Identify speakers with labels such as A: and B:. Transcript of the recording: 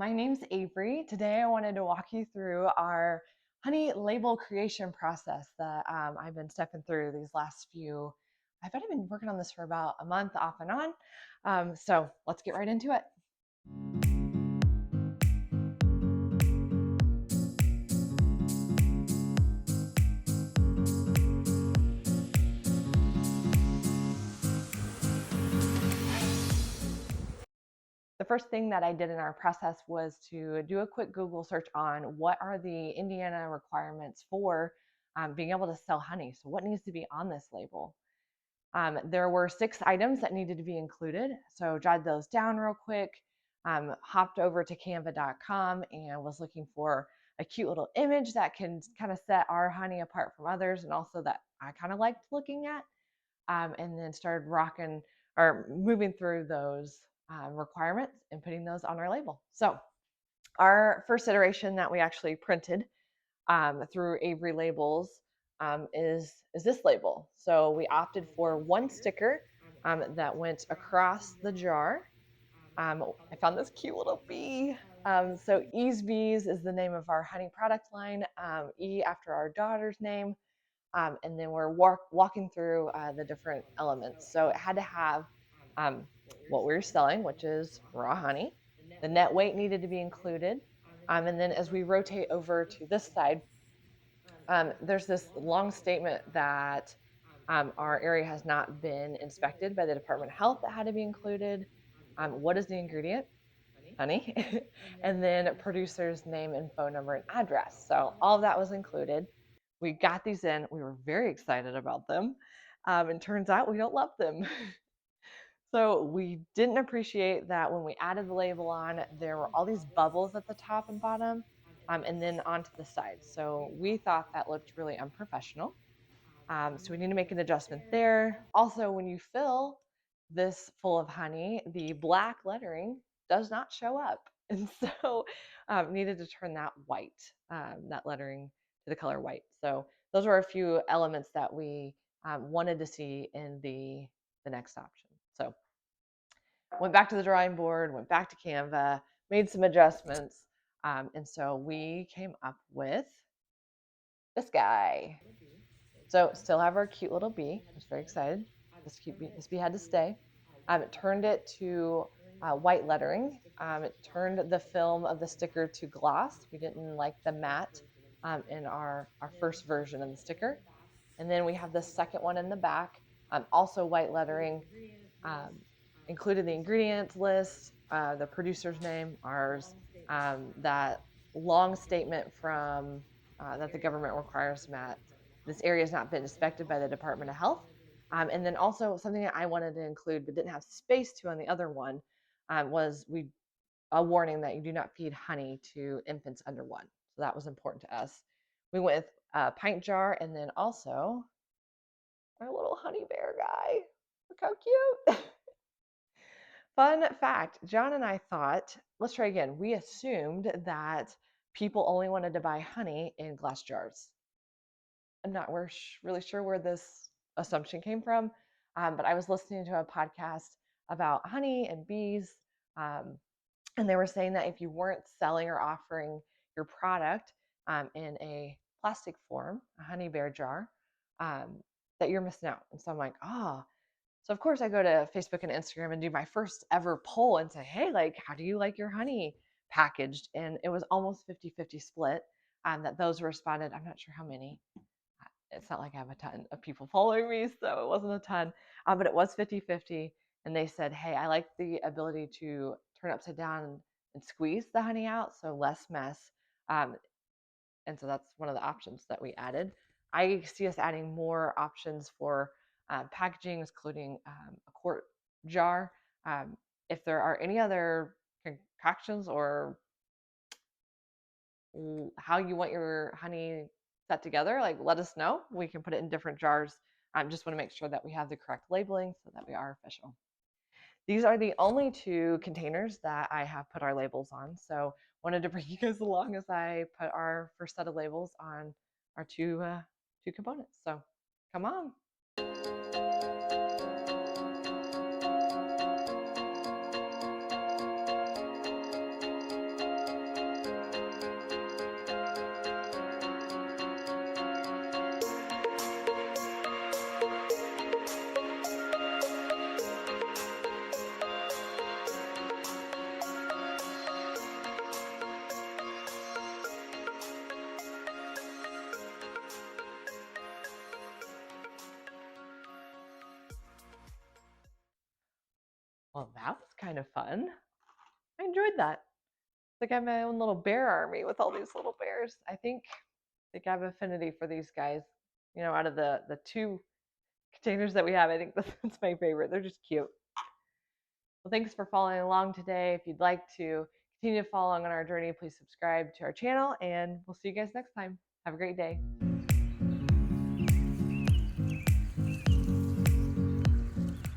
A: My name's Avery. Today I wanted to walk you through our honey label creation process that I've been stepping through these last few. I've been working on this for about a month off and on. So let's get right into it. The first thing that I did in our process was to do a quick Google search on what are the Indiana requirements for being able to sell honey. So what needs to be on this label? There were 6 items that needed to be included. So jotted those down real quick, hopped over to canva.com and was looking for a cute little image that can kind of set our honey apart from others and also that I kind of liked looking at. And then started rocking or moving through those requirements and putting those on our label. So our first iteration that we actually printed through Avery Labels is this label. So we opted for one sticker that went across the jar. I found this cute little bee. So E's Bees is the name of our honey product line. E after our daughter's name. And then we're walking through the different elements. So it had to have what we were selling, which is raw honey. The net weight needed to be included. And then as we rotate over to this side, there's this long statement that our area has not been inspected by the Department of Health that had to be included. What is the ingredient? Honey. And then producer's name and phone number and address. So all of that was included. We got these in. We were very excited about them. And turns out we don't love them. So we didn't appreciate that when we added the label on, there were all these bubbles at the top and bottom, and then onto the sides. So we thought that looked really unprofessional. So we need to make an adjustment there. Also, when you fill this full of honey, the black lettering does not show up. And so needed to turn that white, that lettering to the color white. So those were a few elements that we wanted to see in the next option. So went back to the drawing board, went back to Canva, made some adjustments. And so we came up with this guy. So still have our cute little bee. I was very excited. This bee had to stay. It turned it to white lettering. It turned the film of the sticker to gloss. We didn't like the matte in our first version of the sticker. And then we have the second one in the back, also white lettering. Included the ingredients list, the producer's name, ours, that long statement from that the government requires that this area has not been inspected by the Department of Health. And then also something that I wanted to include but didn't have space to on the other one was a warning that you do not feed honey to infants under 1. So that was important to us. We went with a pint jar and then also our little honey bear guy. Look how cute. Fun fact, John and I thought, let's try again. We assumed that people only wanted to buy honey in glass jars. I'm not really sure where this assumption came from, but I was listening to a podcast about honey and bees, and they were saying that if you weren't selling or offering your product in a plastic form, a honey bear jar, that you're missing out. And so I'm like, oh. So of course I go to Facebook and Instagram and do my first ever poll and say, hey, like, how do you like your honey packaged? And it was almost 50-50 split that those responded. I'm not sure how many. It's not like I have a ton of people following me, so it wasn't a ton, but it was 50-50. And they said, hey, I like the ability to turn upside down and squeeze the honey out, so less mess. And so that's one of the options that we added. I see us adding more options for packaging, including a quart jar. If there are any other concoctions or how you want your honey set together, like let us know. We can put it in different jars. Just want to make sure that we have the correct labeling so that we are official. These are the only 2 containers that I have put our labels on. So wanted to bring you guys along as I put our first set of labels on our two components. So come on. Well, that was kind of fun. I enjoyed that. It's like I have my own little bear army with all these little bears. I think I have affinity for these guys. Out of the two containers that we have, I think that's my favorite. They're just cute. Well, thanks for following along today. If you'd like to continue to follow along on our journey, please subscribe to our channel, and we'll see you guys next time. Have a great day.